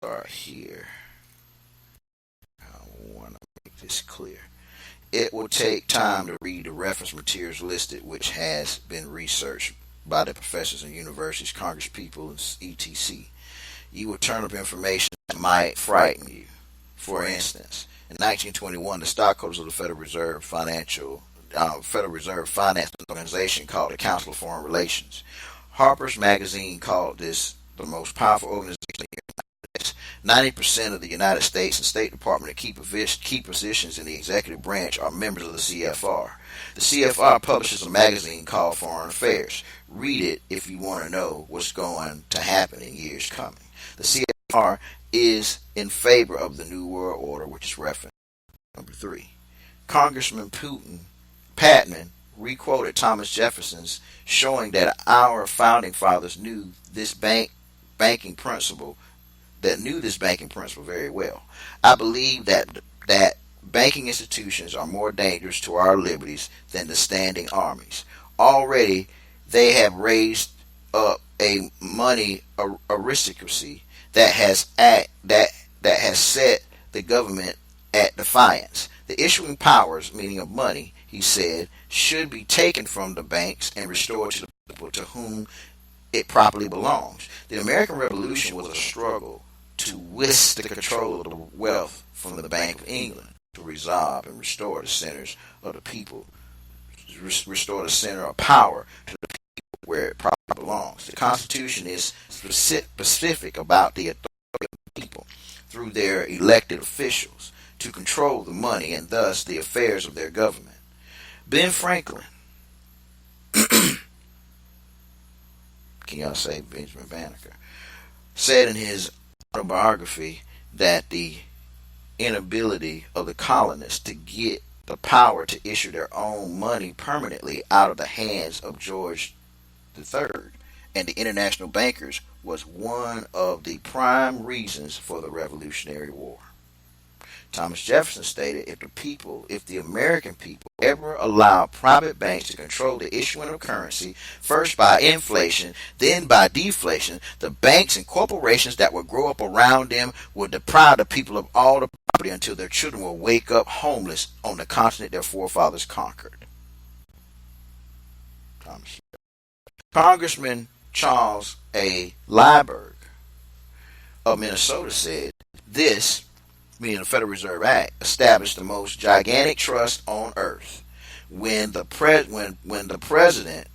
start here. I want to make this clear. It will take time to read the reference materials listed, which has been researched by the professors and universities, congresspeople, and etc. You will turn up information that might frighten you. For instance, in 1921, the stockholders of the Federal Reserve Finance Organization called the Council of Foreign Relations. Harper's Magazine called this the most powerful organization in the United States. 90% of the United States and State Department key positions in the executive branch are members of the CFR. The CFR publishes a magazine called Foreign Affairs. Read it if you want to know what's going to happen in years coming. The CFR is in favor of the New World Order, which is reference number 3. Congressman Patman requoted Thomas Jefferson's, showing that our founding fathers knew this banking principle very well. I believe that banking institutions are more dangerous to our liberties than the standing armies. Already, they have raised up a money aristocracy that has set the government at defiance. The issuing powers, meaning of money, he said, should be taken from the banks and restored to the people to whom it properly belongs. The American Revolution was a struggle to whisk the control of the wealth from the Bank of England to resolve and restore the centers of the people, restore the center of power to the people where it properly belongs. The Constitution is specific about the authority of the people through their elected officials to control the money and thus the affairs of their government. Ben Franklin, can y'all say Benjamin Banneker, said in his autobiography that the inability of the colonists to get the power to issue their own money permanently out of the hands of George III and the international bankers was one of the prime reasons for the Revolutionary War. Thomas Jefferson stated, if the American people ever allow private banks to control the issuing of currency, first by inflation, then by deflation, the banks and corporations that would grow up around them would deprive the people of all the property until their children will wake up homeless on the continent their forefathers conquered. Congressman Charles A. Lyberg of Minnesota said, this, meaning the Federal Reserve Act, established the most gigantic trust on earth. When the president,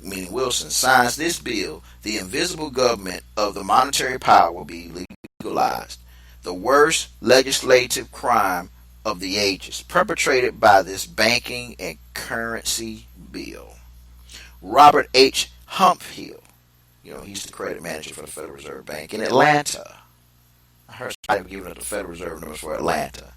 meaning Wilson, signs this bill, the invisible government of the monetary power will be legalized. The worst legislative crime of the ages, perpetrated by this banking and currency bill. Robert H. Humphill, he's the credit manager for the Federal Reserve Bank in Atlanta. I heard somebody giving up the Federal Reserve numbers for Atlanta.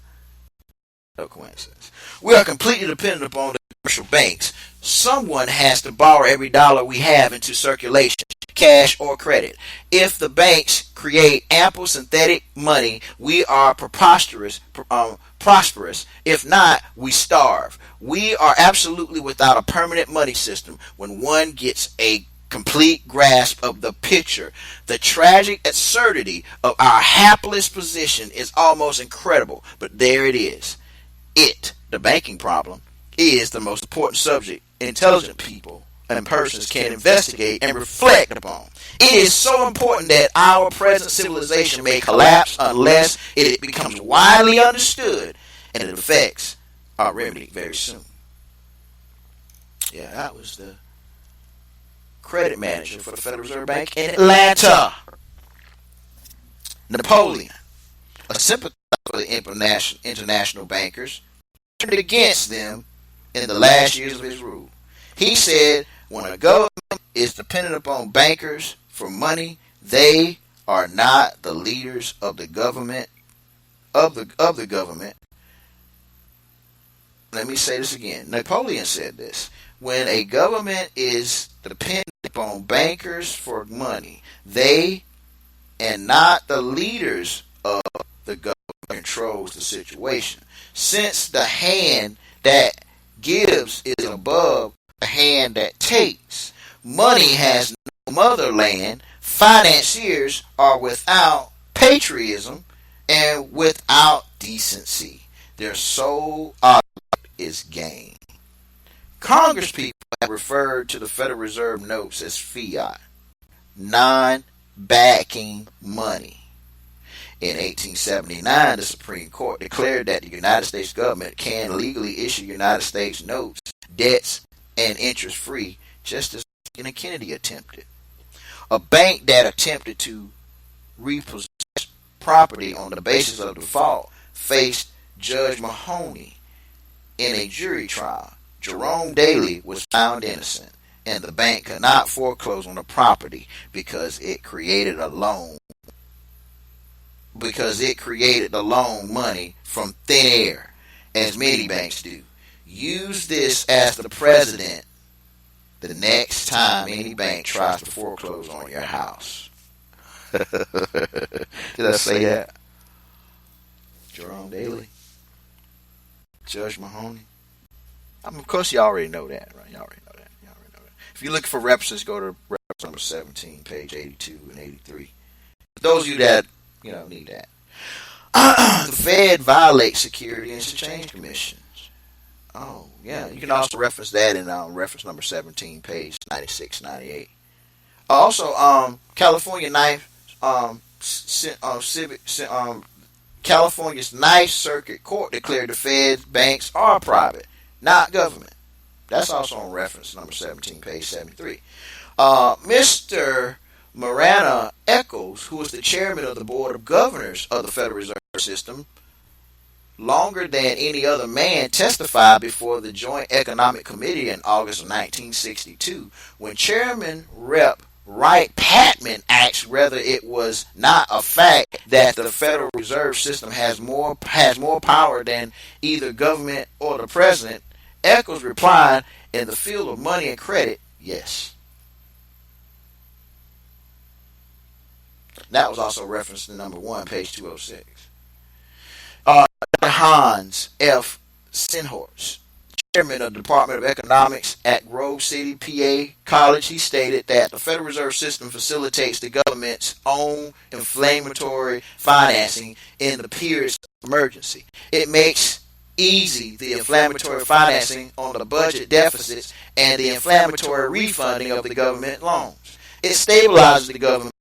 No coincidence. We are completely dependent upon the commercial banks. Someone has to borrow every dollar we have into circulation, cash or credit. If the banks create ample synthetic money, we are prosperous. If not, we starve. We are absolutely without a permanent money system. When one gets a complete grasp of the picture, the tragic absurdity of our hapless position is almost incredible. But there it is. The banking problem, is the most important subject intelligent people and persons can investigate and reflect upon. It is so important that our present civilization may collapse unless it becomes widely understood and its effects are remedied very soon. Yeah, that was the credit manager for the Federal Reserve Bank in Atlanta. Napoleon, a sympathizer for the international bankers, turned against them in the last years of his rule. He said, when a government is dependent upon bankers for money, they are not the leaders of the government. Of the government. Let me say this again. Napoleon said this. When a government is dependent upon bankers for money, they and not the leaders of the government controls the situation. Since the hand that gives is above the hand that takes, money has no motherland, financiers are without patriotism, and without decency. Their sole object is gain. Congress people have referred to the Federal Reserve notes as fiat, non-backing money. In 1879, the Supreme Court declared that the United States government can legally issue United States notes, debts, and interest-free, just as Kennedy attempted. A bank that attempted to repossess property on the basis of default faced Judge Mahoney in a jury trial. Jerome Daley was found innocent, and the bank could not foreclose on the property because it created the loan money from thin air, as many banks do. Use this as the precedent the next time any bank tries to foreclose on your house. Did I say that? Jerome Daley, Judge Mahoney. Of course, you already know that, right? You already know that. If you're looking for references, go to reference number 17, page 82 and 83. For those of you that need that. The Fed violates Security and Exchange Commissions. Oh, yeah. You can also reference that in reference number 17, page 96, 98. Also, California's Ninth Circuit Court declared the Fed's banks are private, not government. That's also on reference number 17, page 73. Mr. Marana Eccles, who is the chairman of the Board of Governors of the Federal Reserve System, longer than any other man, testified before the Joint Economic Committee in August of 1962 when Chairman Rep. Wright Patman asked whether it was not a fact that the Federal Reserve System has more power than either government or the president. Eccles replied, in the field of money and credit, yes. That was also referenced in number 1, page 206. Hans F. Senhorst, chairman of the Department of Economics at Grove City, PA College, he stated that the Federal Reserve System facilitates the government's own inflammatory financing in the periods of emergency. It makes easy the inflammatory financing on the budget deficits and the inflammatory refunding of the government loans. It stabilizes the government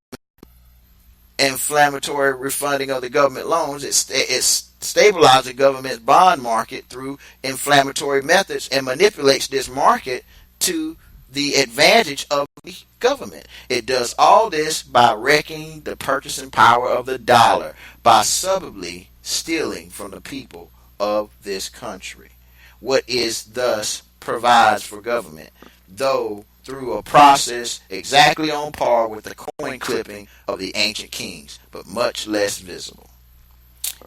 inflammatory refunding of the government loans. It stabilizes the government's bond market through inflammatory methods and manipulates this market to the advantage of the government. It does all this by wrecking the purchasing power of the dollar, by subtly stealing from the people of this country what is thus provides for government, though through a process exactly on par with the coin clipping of the ancient kings, but much less visible.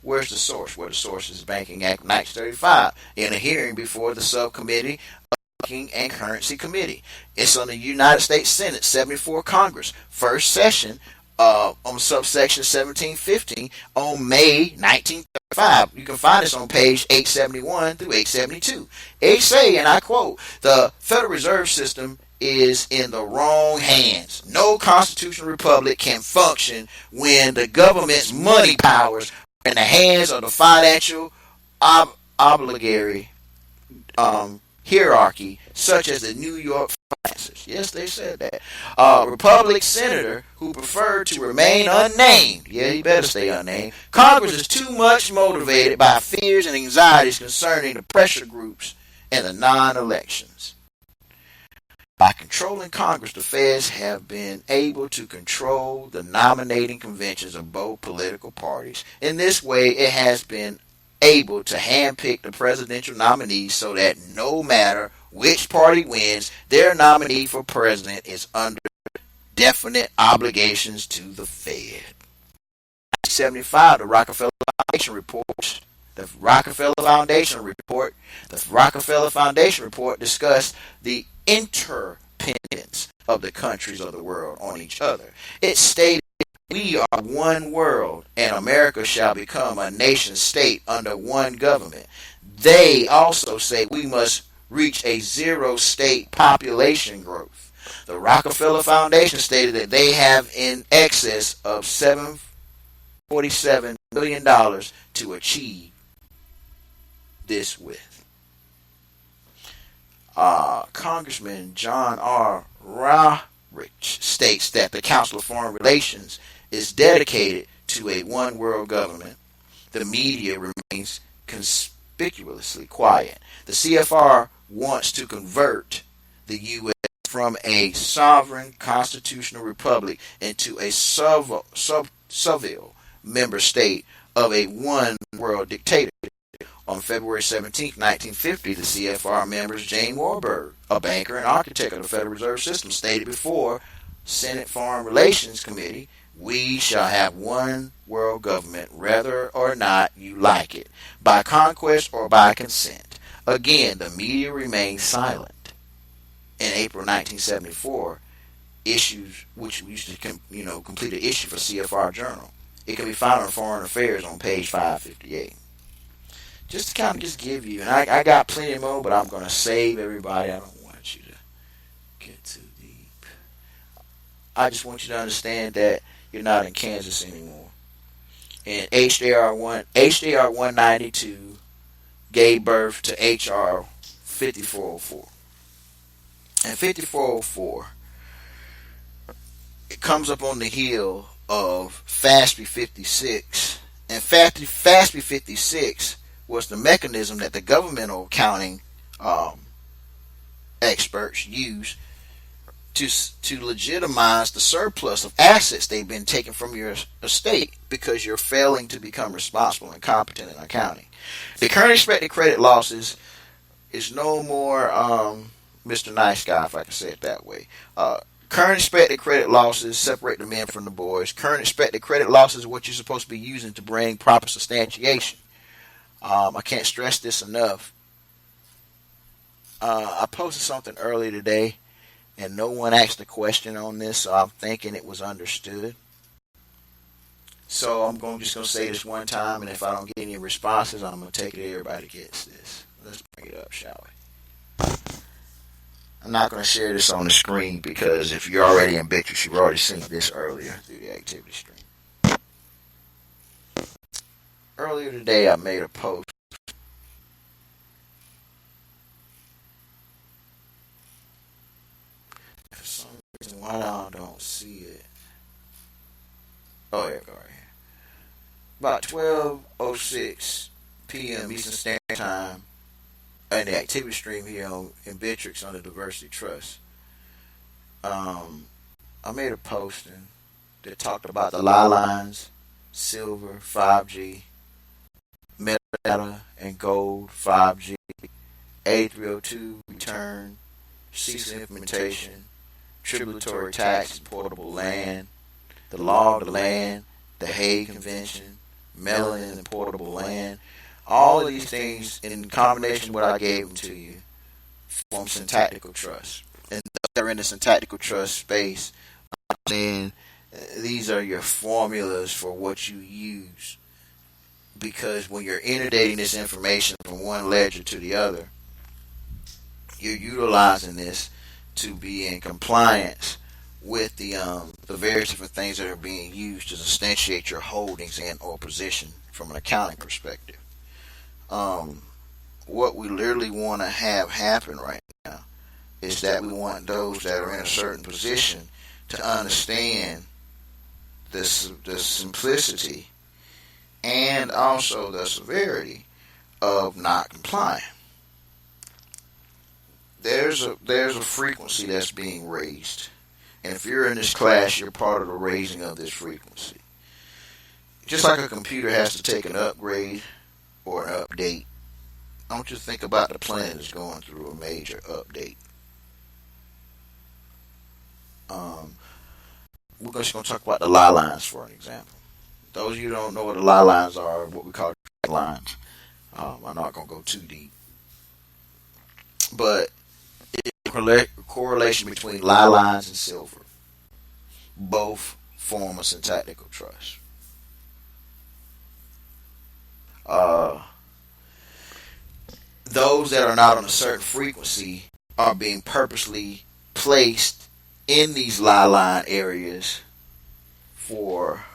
Where's the source? Well, the source is Banking Act 1935 in a hearing before the subcommittee of Banking and Currency Committee. It's on the United States Senate 74 Congress, first session on subsection 1715 on May 1935. You can find this on page 871 through 872. It say, and I quote, the Federal Reserve System is in the wrong hands. No constitutional republic can function when the government's money powers are in the hands of the financial obligatory hierarchy, such as the New York finances. Yes, they said that. Republican senator who preferred to remain unnamed. Yeah, he better stay unnamed. Congress is too much motivated by fears and anxieties concerning the pressure groups and the non-elections. By controlling Congress, the feds have been able to control the nominating conventions of both political parties. In this way, it has been able to handpick the presidential nominees so that no matter which party wins, their nominee for president is under definite obligations to the Fed. 1975, the Rockefeller Foundation reports. The Rockefeller Foundation report discussed the interdependence of the countries of the world on each other. It stated, we are one world, and America shall become a nation state under one government. They also say we must reach a zero state population growth. The Rockefeller Foundation stated that they have in excess of $47 million to achieve this with. Congressman John R. Rich states that the Council of Foreign Relations is dedicated to a one world government. The media remains conspicuously quiet. The CFR wants to convert the U.S. from a sovereign constitutional republic into a servile member state of a one world dictatorship. On February 17, 1950, the CFR members James Warburg, a banker and architect of the Federal Reserve System, stated before Senate Foreign Relations Committee, "We shall have one world government, whether or not you like it, by conquest or by consent." Again, the media remained silent. In April 1974, issues which used to complete an issue for CFR Journal. It can be found on Foreign Affairs on page 558. Just to kind of just give you, and I got plenty more, but I'm going to save everybody. I don't want you to get too deep. I just want you to understand that you're not in Kansas anymore. And HJR 192 gave birth to HR 5404. And 5404, it comes up on the heel of FASB 56. And FASB 56 was the mechanism that the governmental accounting experts use to legitimize the surplus of assets they've been taken from your estate because you're failing to become responsible and competent in accounting. The current expected credit losses is no more Mr. Nice Guy, if I can say it that way. Current expected credit losses separate the men from the boys. Current expected credit losses is what you're supposed to be using to bring proper substantiation. I can't stress this enough. I posted something earlier today, and no one asked a question on this, so I'm thinking it was understood. So I'm just going to say this one time, and if I don't get any responses, I'm going to take it everybody gets this. Let's bring it up, shall we? I'm not going to share this on the screen because if you're already in Bitrix, you've already seen this earlier through the activity stream. Earlier today, I made a post. For some reason, why I don't see it? Oh, here we go, right here. About 12:06 p.m. Eastern Standard Time, in the activity stream here in Bitrix on the Diversity Trust. I made a posting that talked about the lie lines, silver, 5G, metadata, and gold, 5G, A302 return, CECL implementation, tributary tax, portable land, the law of the land, the Hague Convention, melanin and portable land. All of these things, in combination with what I gave them to you, form syntactical trust. And they're in the syntactical trust space. And these are your formulas for what you use. Because when you're inundating this information from one ledger to the other, you're utilizing this to be in compliance with the various different things that are being used to substantiate your holdings and or position from an accounting perspective. What we literally want to have happen right now is that we want those that are in a certain position to understand the simplicity and also the severity of not complying. There's a frequency that's being raised, and if you're in this class, you're part of the raising of this frequency. Just like a computer has to take an upgrade or an update, I want you to think about the planet is going through a major update. We're just going to talk about the lie lines for an example. Those of you who don't know what the lie lines are what we call track lines. I'm not going to go too deep. But it's a correlation between lie lines and silver. Both form a syntactical trust. Those that are not on a certain frequency are being purposely placed in these lie line areas for